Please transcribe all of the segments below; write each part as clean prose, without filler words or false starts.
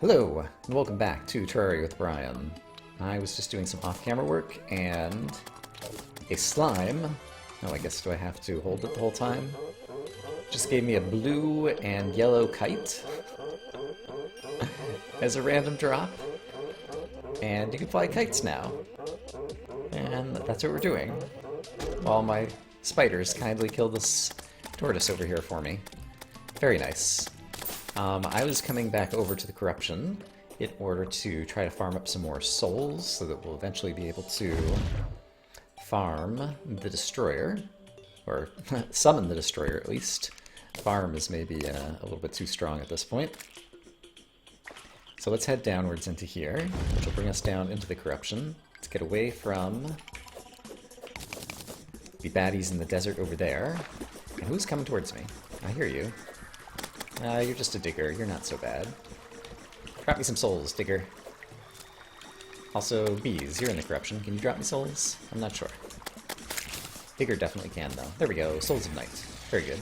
Hello, and welcome back to Terraria with Brian. I was just doing some off-camera work, and a slime, oh I guess do I have to hold it the whole time? Just gave me a blue and yellow kite as a random drop. And you can fly kites now. And that's what we're doing. While my spiders kindly killed this tortoise over here for me. Very nice. I was coming back over to the corruption in order to try to farm up some more souls so that we'll eventually be able to farm the destroyer, or summon the destroyer at least. Farm is maybe a little bit too strong at this point. So let's head downwards into here, which will bring us down into the corruption. Let's get away from the baddies in the desert over there. And who's coming towards me? I hear you. You're just a digger. You're not so bad. Drop me some souls, digger. Also, bees, you're in the corruption. Can you drop me souls? I'm not sure. Digger definitely can, though. There we go. Souls of Night. Very good.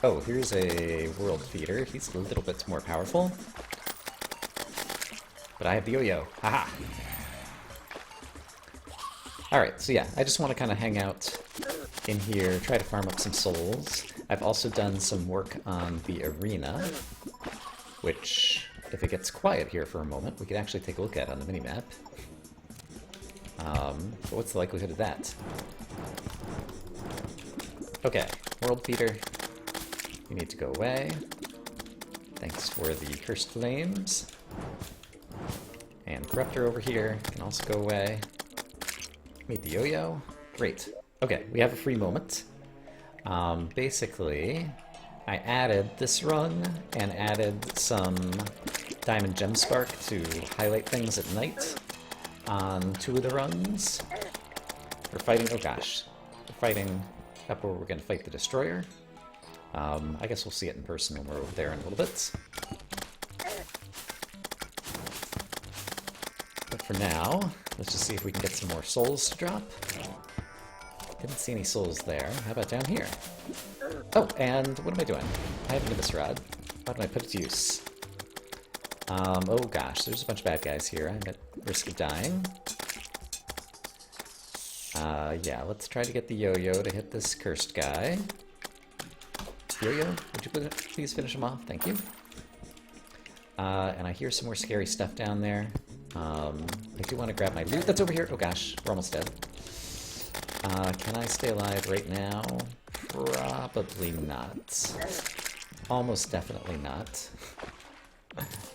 Oh, here's a world feeder. He's a little bit more powerful. But I have the yo-yo. Haha! Alright, so yeah, I just want to kind of hang out in here, try to farm up some souls. I've also done some work on the arena, which, if it gets quiet here for a moment, we could actually take a look at on the minimap. But what's the likelihood of that? Okay, world feeder. You need to go away. Thanks for the cursed flames. And corruptor over here can also go away. Meet the yo-yo. Great. Okay, we have a free moment. Basically, I added this run and added some diamond gem spark to highlight things at night on 2 of the runs. We're fighting, oh gosh, we're fighting up where we're going to fight the destroyer. I guess we'll see it in person when we're over there in a little bit. But for now, let's just see if we can get some more souls to drop. Didn't see any souls there. How about down here? Oh, and what am I doing? I have an Ibis Rod. Why don't I put it to use? Oh gosh, there's a bunch of bad guys here. I'm at risk of dying. Yeah, let's try to get the yo-yo to hit this cursed guy. Yo-yo, would you please finish him off? Thank you. And I hear some more scary stuff down there. I do want to grab my loot that's over here. Oh gosh, we're almost dead. Can I stay alive right now? Probably not. Almost definitely not.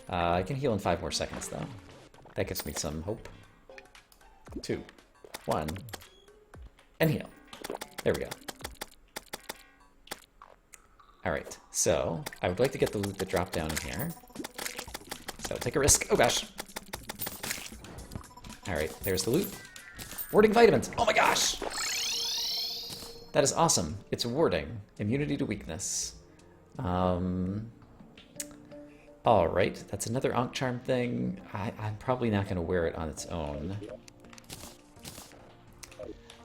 I can heal in 5 more seconds, though. That gives me some hope. 2, 1, and heal. There we go. Alright, so I would like to get the loot that dropped down in here. So take a risk. Oh gosh! Alright, there's the loot. Warding vitamins! Oh my gosh! That is awesome. It's warding. Immunity to weakness. Alright, that's another Ankh Charm thing. I'm probably not going to wear it on its own.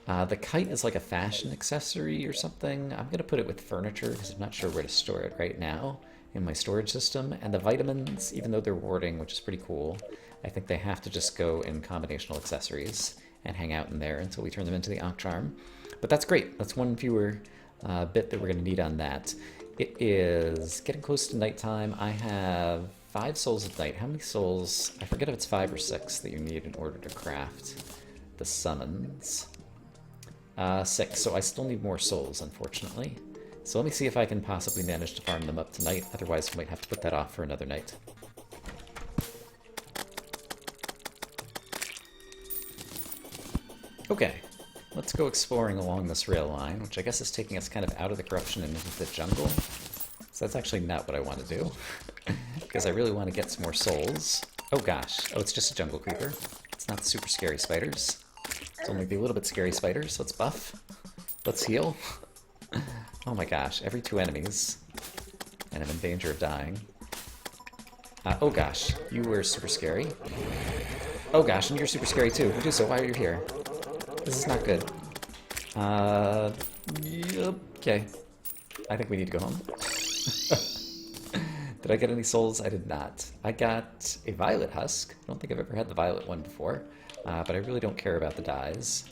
The kite is like a fashion accessory or something. I'm going to put it with furniture because I'm not sure where to store it right now in my storage system. And the vitamins, even though they're warding, which is pretty cool, I think they have to just go in combinational accessories and hang out in there until we turn them into the Ankh Charm. But that's great. That's one fewer bit that we're going to need on that. It is getting close to nighttime. I have 5 souls of night. How many souls? I forget if it's 5 or 6 that you need in order to craft the summons. 6, so I still need more souls, unfortunately. So let me see if I can possibly manage to farm them up tonight. Otherwise, we might have to put that off for another night. Okay, let's go exploring along this rail line, which I guess is taking us kind of out of the corruption and into the jungle. So that's actually not what I want to do, because I really want to get some more souls. Oh gosh, oh it's just a jungle creeper. It's not the super scary spiders. It's only the little bit scary spiders. Let's buff. Let's heal. Oh my gosh, every 2 enemies, and I'm in danger of dying. Oh gosh, you were super scary. Oh gosh, and you're super scary too. Medusa, why are you here? This is not good. Yep. Okay. I think we need to go home. Did I get any souls? I did not. I got a violet husk. I don't think I've ever had the violet one before, but I really don't care about the dyes.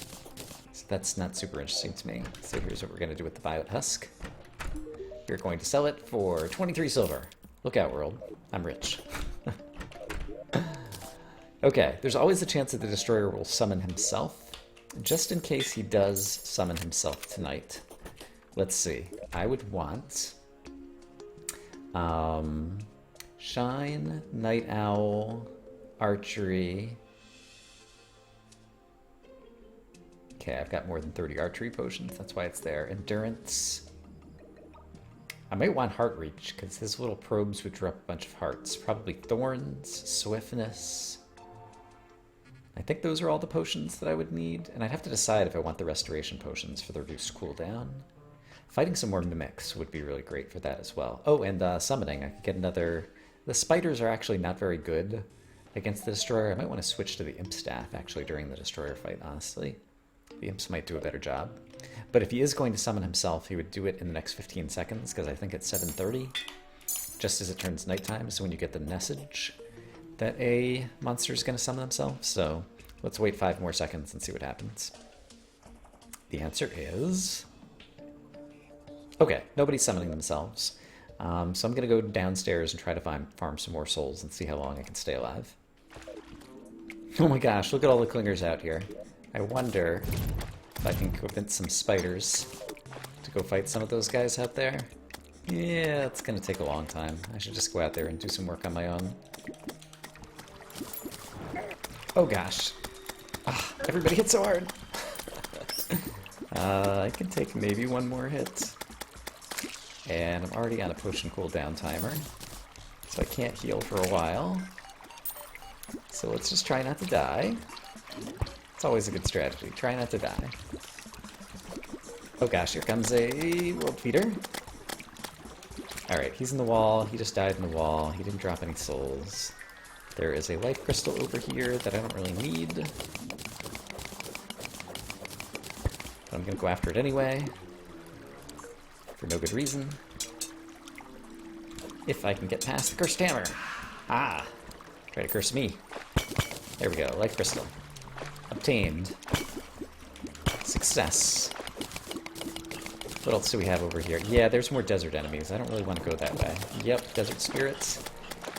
So that's not super interesting to me. So here's what we're going to do with the violet husk. We're going to sell it for 23 silver. Look out, world. I'm rich. Okay, there's always a chance that the destroyer will summon himself. Just in case he does summon himself tonight. Let's see. I would want... Shine, Night Owl, Archery. Okay, I've got more than 30 archery potions. That's why it's there. Endurance. I might want Heart Reach, because his little probes would drop a bunch of hearts. Probably Thorns, Swiftness. I think those are all the potions that I would need. And I'd have to decide if I want the Restoration potions for the reduced cooldown. Fighting some more mimics would be really great for that as well. Oh, and summoning. I could get another... The spiders are actually not very good against the destroyer. I might want to switch to the imp staff, actually, during the destroyer fight, honestly. The imps might do a better job. But if he is going to summon himself, he would do it in the next 15 seconds, because I think it's 7:30, just as it turns nighttime, so when you get the message that a monster is going to summon themselves. So let's wait 5 more seconds and see what happens. The answer is... Okay, nobody's summoning themselves. So I'm going to go downstairs and try to farm some more souls and see how long I can stay alive. Oh my gosh, look at all the clingers out here. I wonder if I can convince some spiders to go fight some of those guys out there. Yeah, it's going to take a long time. I should just go out there and do some work on my own. Oh gosh. Ah, everybody hit so hard. I can take maybe one more hit. And I'm already on a potion cooldown timer, so I can't heal for a while. So let's just try not to die. It's always a good strategy. Try not to die. Oh gosh, here comes a world feeder. Alright, he's in the wall. He just died in the wall. He didn't drop any souls. There is a life crystal over here that I don't really need. But I'm going to go after it anyway. For no good reason. If I can get past the cursed hammer. Ah! Try to curse me. There we go, life crystal. Obtained. Success. What else do we have over here? Yeah, there's more desert enemies. I don't really want to go that way. Yep, desert spirits.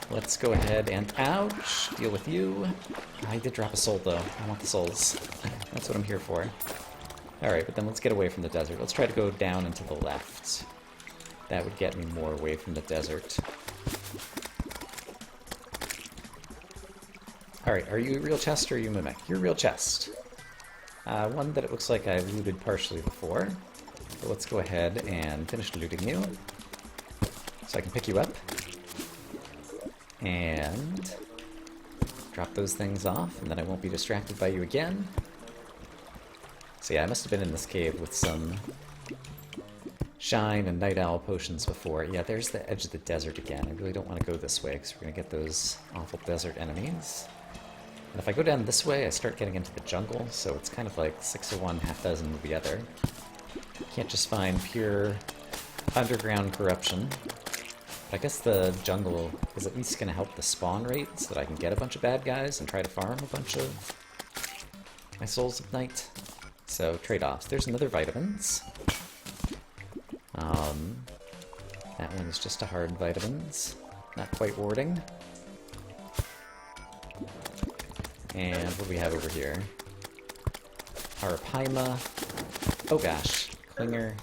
Let's go ahead and... Ouch! Deal with you. I did drop a soul, though. I want the souls. That's what I'm here for. Alright, but then let's get away from the desert. Let's try to go down and to the left. That would get me more away from the desert. Alright, are you a real chest or are you a mimic? You're a real chest. One that it looks like I looted partially before. So let's go ahead and finish looting you. So I can pick you up. And drop those things off, and then I won't be distracted by you again. So yeah, I must have been in this cave with some Shine and Night Owl potions before. Yeah, there's the edge of the desert again. I really don't want to go this way, because we're going to get those awful desert enemies. And if I go down this way, I start getting into the jungle, so it's kind of like 6 of one, half dozen of the other. Can't just find pure underground corruption. But I guess the jungle is at least going to help the spawn rate, so that I can get a bunch of bad guys and try to farm a bunch of my souls of night. So, trade-offs. There's another vitamins. That one is just a hard vitamins. Not quite warding. And what do we have over here? Arapaima. Oh gosh. Clinger.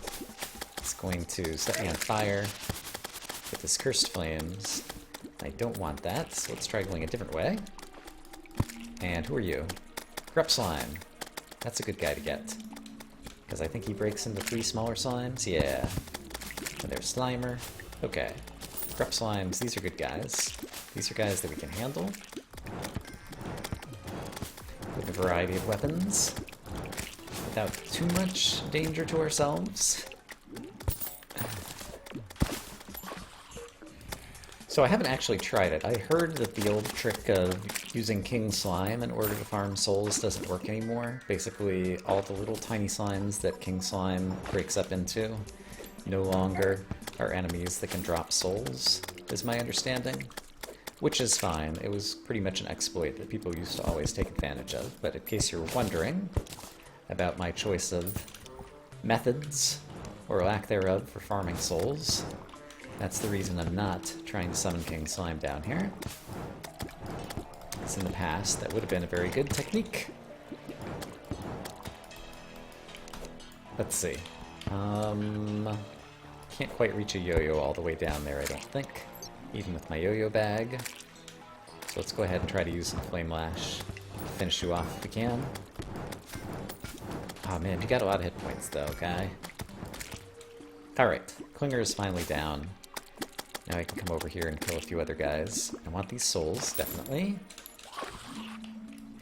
It's going to set me on fire with his cursed flames. I don't want that, so let's try going a different way. And who are you? Grep Slime. That's a good guy to get. Because I think he breaks into 3 smaller slimes. Yeah. And there's Slimer. Okay. Grep Slimes, these are good guys. These are guys that we can handle. With a variety of weapons. Without too much danger to ourselves. So I haven't actually tried it. I heard that the old trick of using King Slime in order to farm souls doesn't work anymore. Basically, all the little tiny slimes that King Slime breaks up into no longer are enemies that can drop souls, is my understanding. Which is fine. It was pretty much an exploit that people used to always take advantage of. But in case you're wondering about my choice of methods, or lack thereof, for farming souls, that's the reason I'm not trying to summon King Slime down here. Because in the past, that would have been a very good technique. Let's see. Can't quite reach a yo-yo all the way down there, I don't think. Even with my yo-yo bag. So let's go ahead and try to use some Flame Lash to finish you off if we can. Oh man, you got a lot of hit points though, guy. Alright, Klinger is finally down. Now I can come over here and kill a few other guys. I want these souls, definitely.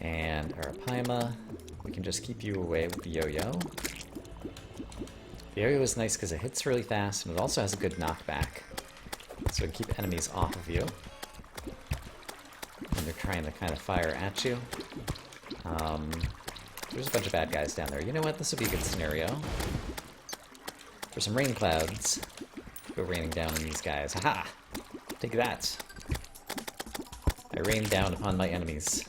And Arapaima, we can just keep you away with the yo-yo. The yo-yo is nice because it hits really fast, and it also has a good knockback. So it can keep enemies off of you when they're trying to kind of fire at you. There's a bunch of bad guys down there. You know what? This would be a good scenario for some rain clouds. Go raining down on these guys. Haha! Take that. I rained down upon my enemies.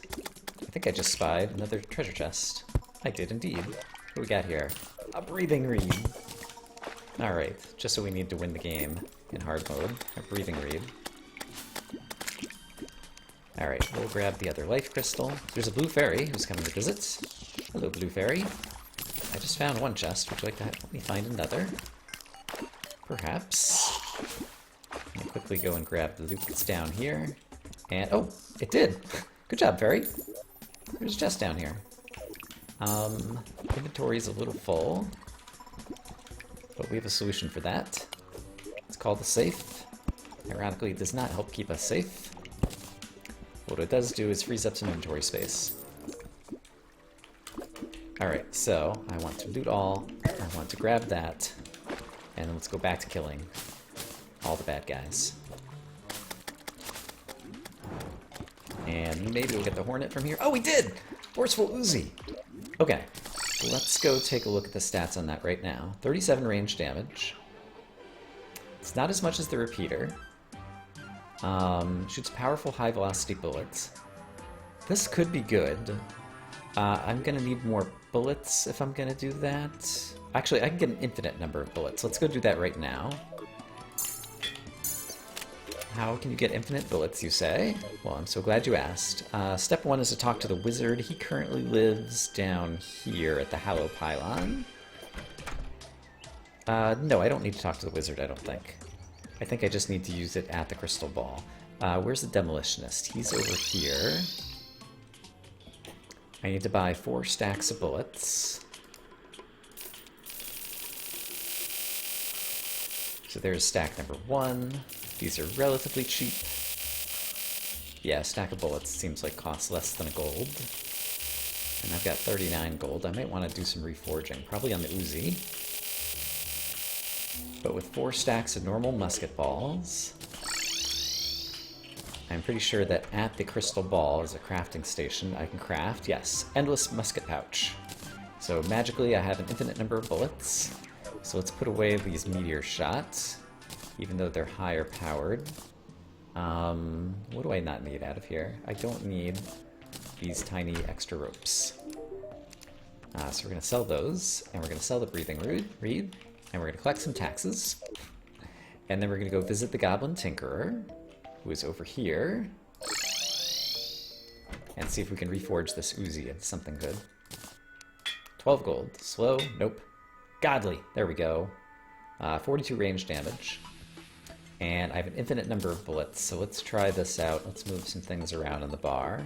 I think I just spied another treasure chest. I did indeed. What do we got here? A breathing reed. Alright, just so we need to win the game in hard mode. A breathing reed. Alright, we'll grab the other life crystal. There's a blue fairy who's coming to visit. Hello, blue fairy. I just found one chest. Would you like to help me find another? Perhaps. Let me quickly go and grab the loot that's down here. And, oh, it did! Good job, fairy. There's a chest down here. Inventory's a little full, but we have a solution for that. It's called the safe. Ironically, it does not help keep us safe. What it does do is freeze up some inventory space. Alright, so I want to loot all, I want to grab that, and then let's go back to killing all the bad guys. And maybe we'll get the Hornet from here. Oh, we did! Forceful Uzi! Okay, let's go take a look at the stats on that right now. 37 range damage. It's not as much as the repeater. Shoots powerful high velocity bullets. This could be good. I'm gonna need more bullets if I'm gonna do that. Actually, I can get an infinite number of bullets. Let's go do that right now. How can you get infinite bullets, you say? Well, I'm so glad you asked. Step 1 is to talk to the wizard. He currently lives down here at the Hallow Pylon. No, I don't need to talk to the wizard, I don't think. I think I just need to use it at the crystal ball. Where's the demolitionist? He's over here. I need to buy 4 stacks of bullets. So there's stack number 1. These are relatively cheap. Yeah, a stack of bullets seems like costs less than a gold. And I've got 39 gold. I might want to do some reforging, probably on the Uzi. But with 4 stacks of normal musket balls, I'm pretty sure that at the crystal ball is a crafting station. I can craft, yes, endless musket pouch. So magically I have an infinite number of bullets. So let's put away these meteor shots, even though they're higher powered. What do I not need out of here? I don't need these tiny extra ropes. So we're going to sell those, and we're going to sell the breathing reed, and we're going to collect some taxes. And then we're going to go visit the Goblin Tinkerer, who is over here, and see if we can reforge this Uzi into something good. 12 gold. Slow? Nope. Godly. There we go. 42 range damage. And I have an infinite number of bullets, so let's try this out. Let's move some things around in the bar.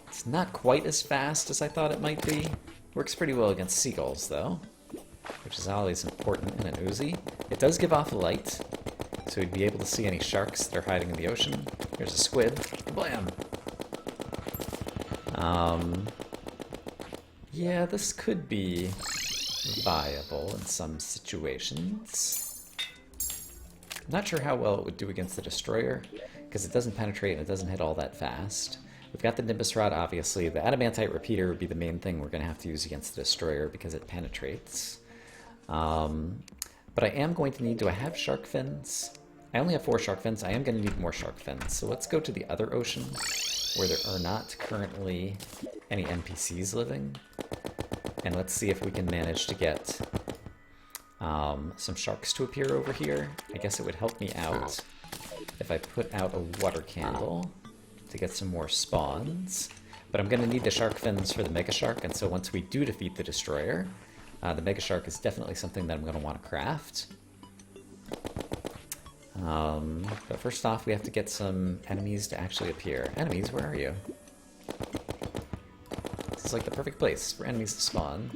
It's not quite as fast as I thought it might be. Works pretty well against seagulls, though, which is always important in an Uzi. It does give off a light, so we'd be able to see any sharks that are hiding in the ocean. There's a squid. Blam! Yeah, this could be viable in some situations. I'm not sure how well it would do against the Destroyer, because it doesn't penetrate and it doesn't hit all that fast. We've got the Nimbus Rod, obviously. The Adamantite Repeater would be the main thing we're going to have to use against the Destroyer because it penetrates. But I am going to need, do I have shark fins? I only have 4 shark fins. I am going to need more shark fins. So let's go to the other ocean where there are not currently any NPCs living. And let's see if we can manage to get some sharks to appear over here. I guess it would help me out if I put out a water candle to get some more spawns. But I'm going to need the shark fins for the mega shark, and so once we do defeat the destroyer, the mega shark is definitely something that I'm going to want to craft. But first off, we have to get some enemies to actually appear. Enemies, where are you? This is like the perfect place for enemies to spawn,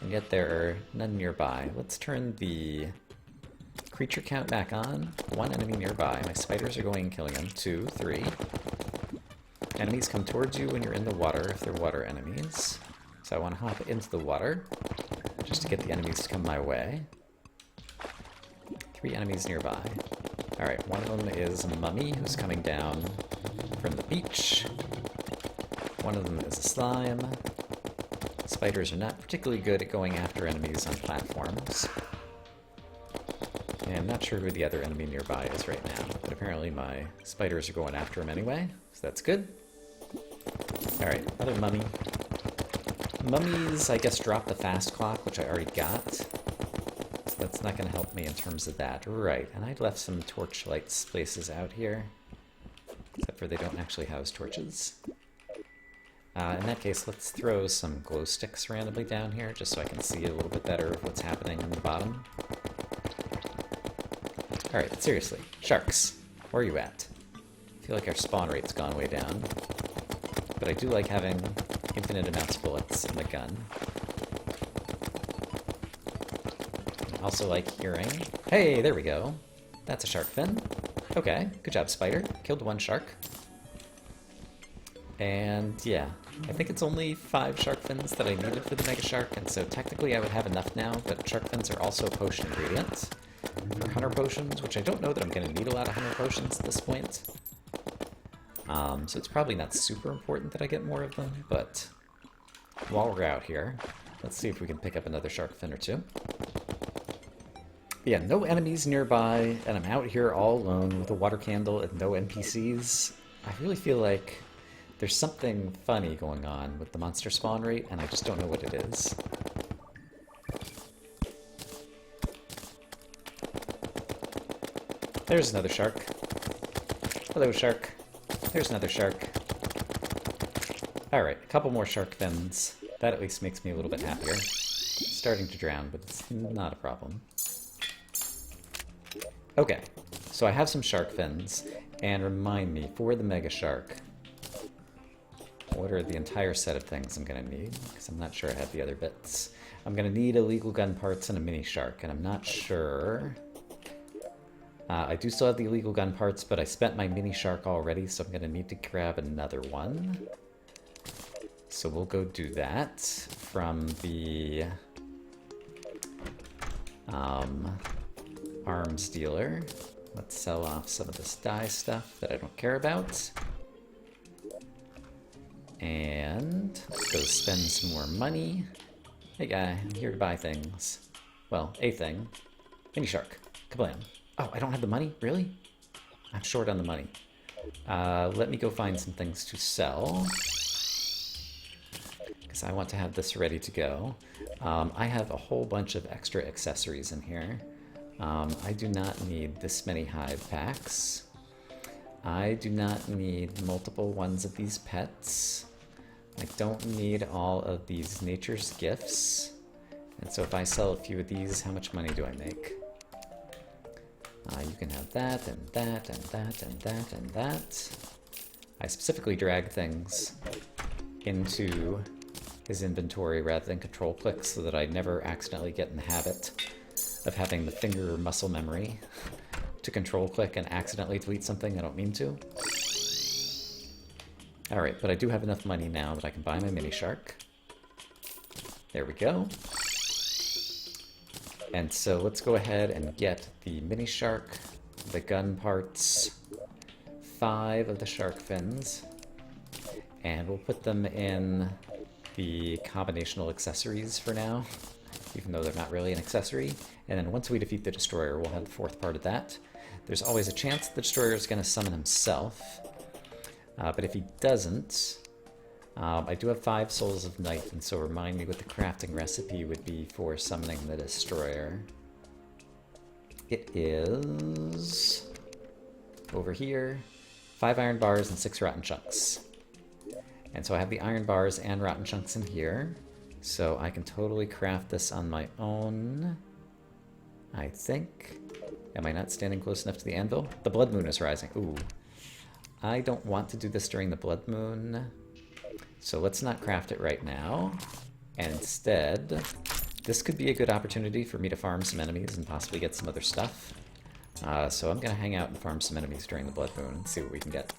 and yet there are none nearby. Let's turn the creature count back on. 1 enemy nearby. My spiders are going and killing them. 2, 3. Enemies come towards you when you're in the water if they're water enemies. So I want to hop into the water just to get the enemies to come my way. 3 enemies nearby. Alright, one of them is a mummy who's coming down from the beach. One of them is a slime. Spiders are not particularly good at going after enemies on platforms. And I'm not sure who the other enemy nearby is right now, but apparently my spiders are going after him anyway, so that's good. Alright, another mummy. Mummies, I guess, drop the fast clock, which I already got. So that's not going to help me in terms of that. Right, and I left some torchlight places out here. Except for they don't actually house torches. In that case, let's throw some glow sticks randomly down here, just so I can see a little bit better of what's happening on the bottom. Alright, seriously. Sharks, where are you at? I feel like our spawn rate's gone way down. But I do like having infinite amounts of bullets in the gun. I also like hearing... Hey, there we go. That's a shark fin. Okay, good job, spider. Killed 1 shark. And yeah, I think it's only 5 shark fins that I needed for the mega shark, and so technically I would have enough now, but shark fins are also potion ingredients for hunter potions, which I don't know that I'm going to need a lot of hunter potions at this point. So it's probably not super important that I get more of them, but while we're out here, let's see if we can pick up another shark fin or 2. Yeah, no enemies nearby, and I'm out here all alone with a water candle and no NPCs. I really feel like there's something funny going on with the monster spawn rate, and I just don't know what it is. There's another shark. Hello, shark. There's another shark. Alright, a couple more shark fins. That at least makes me a little bit happier. Starting to drown, but it's not a problem. Okay, so I have some shark fins, and remind me, for the mega shark, what are the entire set of things I'm going to need? Because I'm not sure I have the other bits. I'm going to need illegal gun parts and a mini shark, and I'm not sure... I do still have the illegal gun parts, but I spent my mini shark already, so I'm going to need to grab another one. So we'll go do that from the arms dealer. Let's sell off some of this dye stuff that I don't care about. And let's go spend some more money. Hey guy, I'm here to buy things. Well, a thing. Mini shark. Kablam. Oh, I don't have the money? Really? I'm short on the money. Let me go find some things to sell. Because I want to have this ready to go. I have a whole bunch of extra accessories in here. I do not need this many hive packs. I do not need multiple ones of these pets. I don't need all of these nature's gifts. And so if I sell a few of these, how much money do I make? You can have that, and that, and that, and that, and that. I specifically drag things into his inventory rather than control click so that I never accidentally get in the habit of having the finger muscle memory to control click and accidentally delete something I don't mean to. Alright, but I do have enough money now that I can buy my mini shark. There we go. And so let's go ahead and get the mini shark, the gun parts, 5 of the shark fins, and we'll put them in the combinational accessories for now. even though they're not really an accessory. And then once we defeat the destroyer, we'll have the fourth part of that. There's always a chance the destroyer is going to summon himself. But if he doesn't, I do have 5 Souls of Night, and so remind me what the crafting recipe would be for summoning the destroyer. It is over here, 5 iron bars and 6 rotten chunks. And so I have the iron bars and rotten chunks in here, so I can totally craft this on my own, I think. Am I not standing close enough to the anvil? The blood moon is rising. Ooh. I don't want to do this during the blood moon, so let's not craft it right now. And instead, this could be a good opportunity for me to farm some enemies and possibly get some other stuff. So I'm going to hang out and farm some enemies during the blood moon and see what we can get.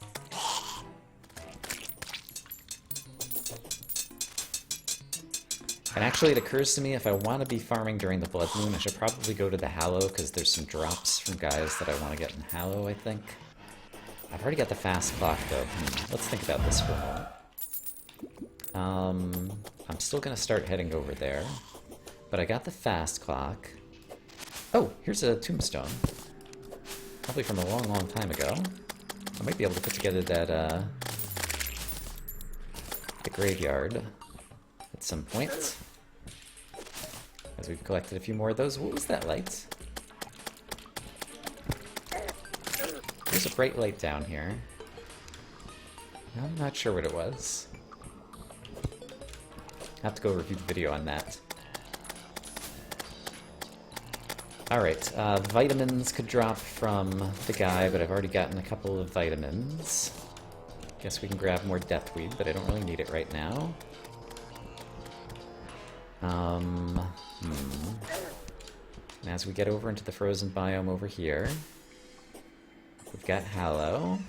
And actually, it occurs to me, if I want to be farming during the blood moon, I should probably go to the Hallow, because there's some drops from guys that I want to get in Hallow, I think. I've already got the fast clock, though. Let's think about this for a moment. I'm still going to start heading over there, but I got the fast clock. Oh, here's a tombstone. Probably from a long, long time ago. I might be able to put together that, the graveyard at some point. As we've collected a few more of those. What was that light? There's a bright light down here. I'm not sure what it was. I have to go review the video on that. Alright, vitamins could drop from the guy, but I've already gotten a couple of vitamins. Guess we can grab more deathweed, but I don't really need it right now. And as we get over into the frozen biome over here, we've got Hallow.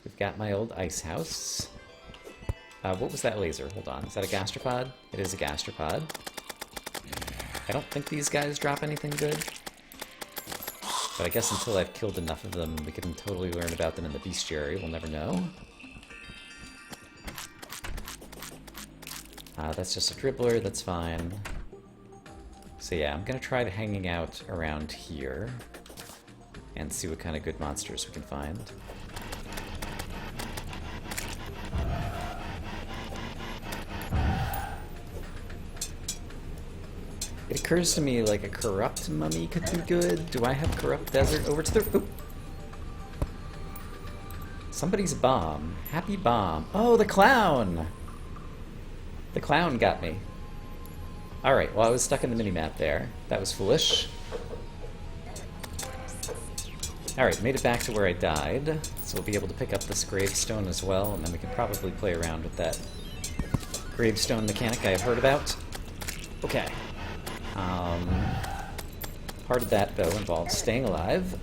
We've got my old ice house. What was that laser? Hold on. Is that a gastropod? It is a gastropod. I don't think these guys drop anything good. But I guess until I've killed enough of them, we can totally learn about them in the bestiary. We'll never know. That's just a dribbler. That's fine. So yeah, I'm going to try hanging out around here and see what kind of good monsters we can find. It occurs to me like a corrupt mummy could be good. Do I have corrupt desert over to the... Oop. Somebody's bomb. Happy bomb. Oh, the clown! The clown got me. Alright, well I was stuck in the minimap there. That was foolish. Alright, made it back to where I died. So we'll be able to pick up this gravestone as well, and then we can probably play around with that gravestone mechanic I have heard about. Okay. Part of that, though, involves staying alive.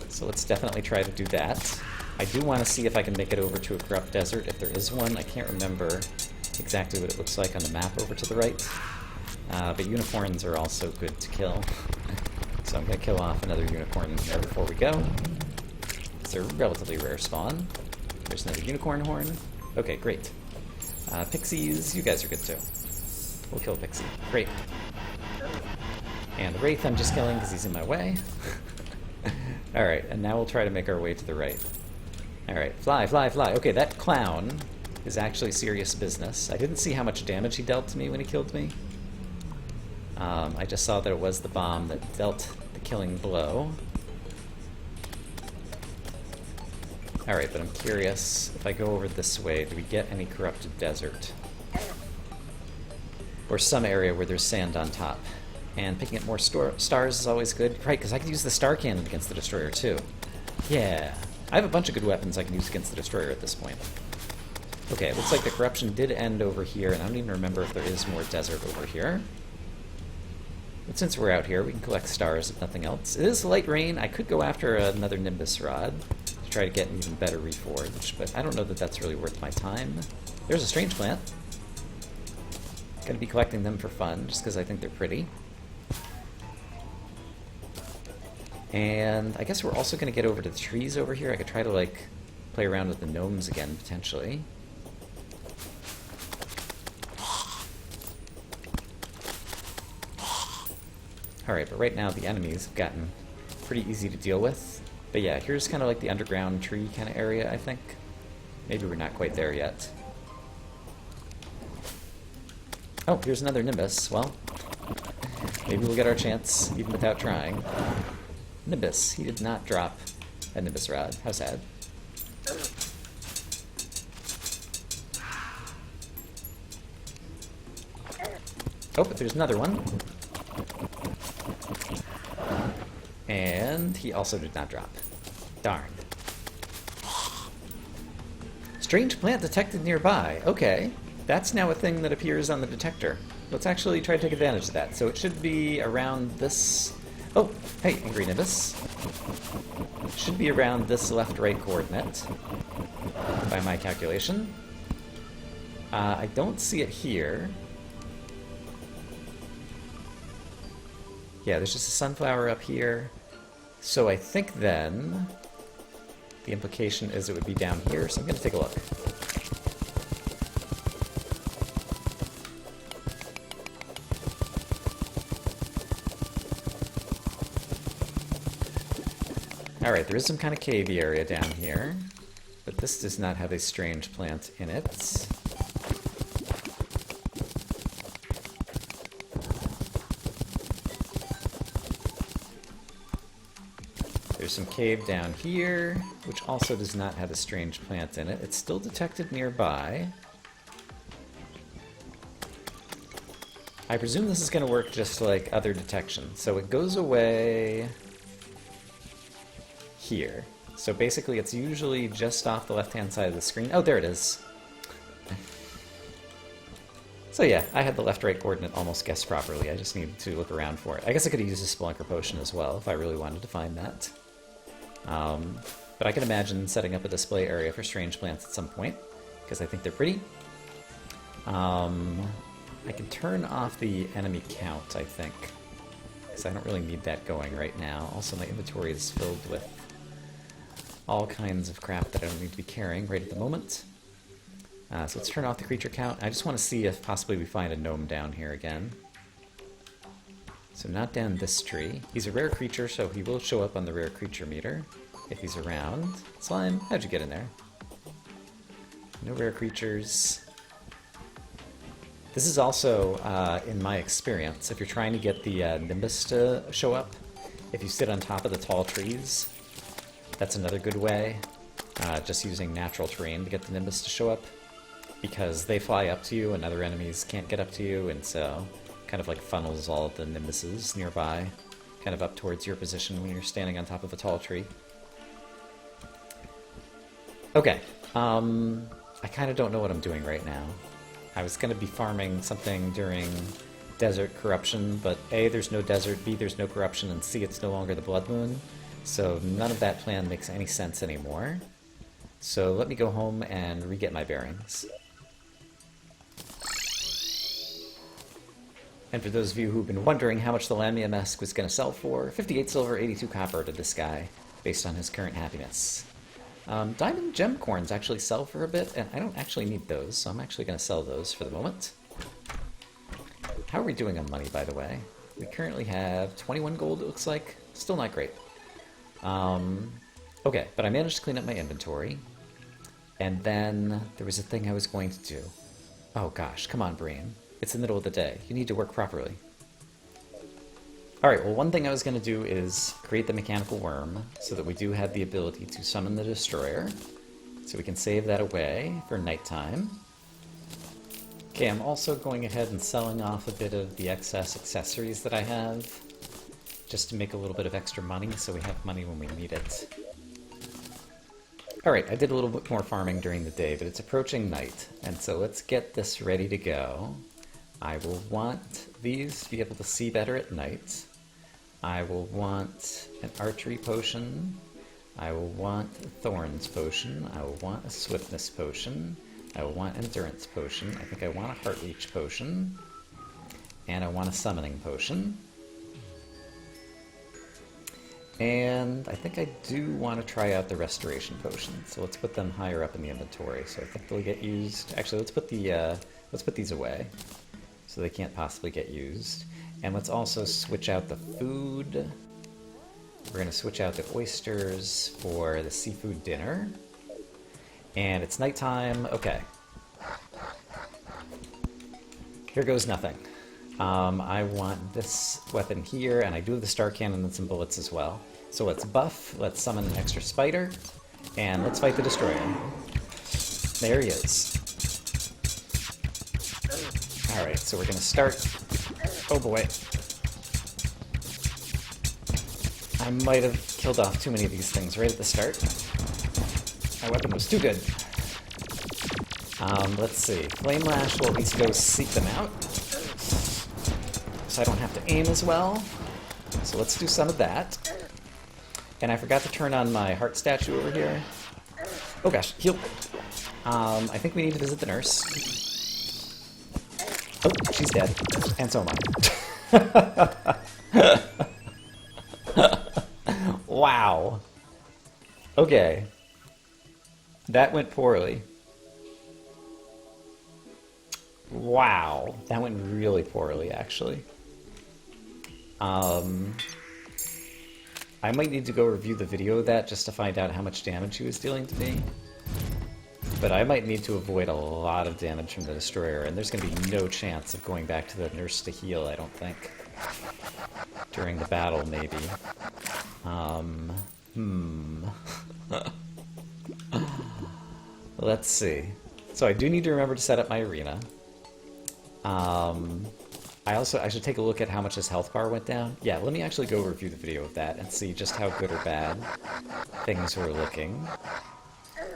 So let's definitely try to do that. I do want to see if I can make it over to a corrupt desert, if there is one. I can't remember exactly what it looks like on the map over to the right. But unicorns are also good to kill. So I'm going to kill off another unicorn there before we go. It's a relatively rare spawn. There's another unicorn horn. Okay, great. Pixies, you guys are good too. We'll kill Pixie. Great. And the Wraith I'm just killing because he's in my way. Alright, and now we'll try to make our way to the right. Alright, fly, fly, fly. Okay, that clown is actually serious business. I didn't see how much damage he dealt to me when he killed me. I just saw that it was the bomb that dealt the killing blow. Alright, but I'm curious, if I go over this way, do we get any corrupted desert? Or some area where there's sand on top. And picking up more stars is always good. Right, because I could use the star cannon against the destroyer too. Yeah. I have a bunch of good weapons I can use against the destroyer at this point. Okay, it looks like the corruption did end over here, and I don't even remember if there is more desert over here. But since we're out here, we can collect stars if nothing else. It is light rain. I could go after another Nimbus Rod to try to get an even better reforged, but I don't know that that's really worth my time. There's a strange plant. Gonna be collecting them for fun, just because I think they're pretty. And I guess we're also gonna get over to the trees over here. I could try to, like, play around with the gnomes again, potentially. Alright, but right now the enemies have gotten pretty easy to deal with. But yeah, here's kind of like the underground tree kind of area, I think. Maybe we're not quite there yet. Oh, here's another Nimbus. Well, maybe we'll get our chance, even without trying. Nimbus. He did not drop a Nimbus Rod. How sad. Oh, but there's another one. And he also did not drop. Darn. Strange plant detected nearby. Okay. That's now a thing that appears on the detector. Let's actually try to take advantage of that. So it should be around this... Oh, hey, Angry Nimbus. Should be around this left-right coordinate, by my calculation. I don't see it here. Yeah, there's just a sunflower up here. So I think then the implication is it would be down here, so I'm going to take a look. Alright, there is some kind of cavey area down here, but this does not have a strange plant in it. There's some cave down here, which also does not have a strange plant in it. It's still detected nearby. I presume this is going to work just like other detection. So it goes away here. So basically it's usually just off the left-hand side of the screen. Oh, there it is. So yeah, I had the left-right coordinate almost guessed properly. I just needed to look around for it. I guess I could have used a Spelunker Potion as well if I really wanted to find that. But I can imagine setting up a display area for strange plants at some point, because I think they're pretty. I can turn off the enemy count, I think, because I don't really need that going right now. Also, my inventory is filled with all kinds of crap that I don't need to be carrying right at the moment. So let's turn off the creature count. I just want to see if possibly we find a gnome down here again. So not down this tree. He's a rare creature, so he will show up on the rare creature meter if he's around. Slime, how'd you get in there? No rare creatures. This is also, in my experience, if you're trying to get the Nimbus to show up, if you sit on top of the tall trees, that's another good way, just using natural terrain to get the Nimbus to show up, because they fly up to you and other enemies can't get up to you, and so kind of like funnels all of the Nimbuses nearby, kind of up towards your position when you're standing on top of a tall tree. Okay, I kind of don't know what I'm doing right now. I was going to be farming something during Desert Corruption, but A, there's no desert, B, there's no corruption, and C, it's no longer the Blood Moon. So none of that plan makes any sense anymore. So let me go home and re-get my bearings. And for those of you who've been wondering how much the Lamia-esque was going to sell for, 58 silver, 82 copper to this guy, based on his current happiness. Diamond gem corns actually sell for a bit, and I don't actually need those, so I'm actually going to sell those for the moment. How are we doing on money, by the way? We currently have 21 gold, it looks like. Still not great. Okay, but I managed to clean up my inventory, and then there was a thing I was going to do. Oh gosh, come on, brain. It's the middle of the day. You need to work properly. Alright, well, one thing I was going to do is create the mechanical worm so that we do have the ability to summon the destroyer. So we can save that away for nighttime. Okay, I'm also going ahead and selling off a bit of the excess accessories that I have, just to make a little bit of extra money so we have money when we need it. Alright, I did a little bit more farming during the day, but it's approaching night, and so let's get this ready to go. I will want these to be able to see better at night. I will want an archery potion. I will want a thorns potion. I will want a swiftness potion. I will want endurance potion. I think I want a heart leech potion. And I want a summoning potion. And I think I do want to try out the restoration potion. So let's put them higher up in the inventory. So I think they'll get used. Actually, let's put these away, so they can't possibly get used. And let's also switch out the food. We're going to switch out the oysters for the seafood dinner. And it's nighttime. Okay. Here goes nothing. I want this weapon here, and I do have the star cannon and some bullets as well. So let's buff, let's summon an extra spider, and let's fight the destroyer. There he is. Alright, so we're going to start... Oh boy. I might have killed off too many of these things right at the start. My weapon was too good. Let's see. Flame Lash will at least go seek them out. So I don't have to aim as well. So let's do some of that. And I forgot to turn on my heart statue over here. Oh gosh, heal. I think we need to visit the nurse. Oh, she's dead. And so am I. Wow. Okay. That went poorly. Wow. That went really poorly, actually. I might need to go review the video of that just to find out how much damage he was dealing to me. But I might need to avoid a lot of damage from the destroyer, and there's going to be no chance of going back to the nurse to heal, I don't think. During the battle, maybe. Let's see. So I do need to remember to set up my arena. I should take a look at how much his health bar went down. Yeah, let me actually go review the video of that and see just how good or bad things were looking.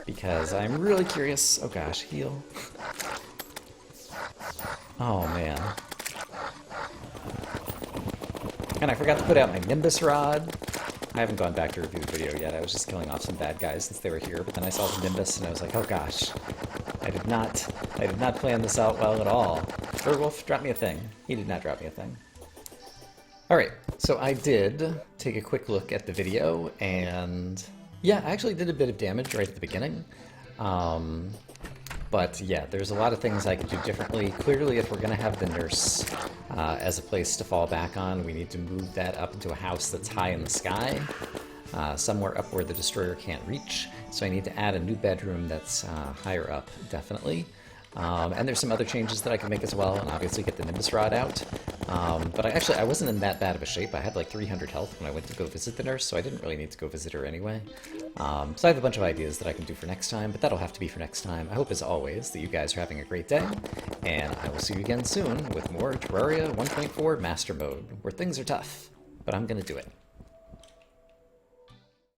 Because I'm really curious. Oh gosh, heal. Oh man. And I forgot to put out my Nimbus Rod. I haven't gone back to review the video yet. I was just killing off some bad guys since they were here, but then I saw the Nimbus and I was like, oh gosh. I did not plan this out well at all. Werewolf, drop me a thing. He did not drop me a thing. Alright, so I did take a quick look at the video, and yeah, I actually did a bit of damage right at the beginning. But yeah, there's a lot of things I could do differently. Clearly, if we're going to have the nurse as a place to fall back on, we need to move that up into a house that's high in the sky, somewhere up where the destroyer can't reach. So I need to add a new bedroom that's higher up, definitely. And there's some other changes that I can make as well, and obviously get the Nimbus Rod out. But I wasn't in that bad of a shape. I had like 300 health when I went to go visit the nurse, so I didn't really need to go visit her anyway. So I have a bunch of ideas that I can do for next time, but that'll have to be for next time. I hope, as always, that you guys are having a great day, and I will see you again soon with more Terraria 1.4 Master Mode, where things are tough, but I'm gonna do it.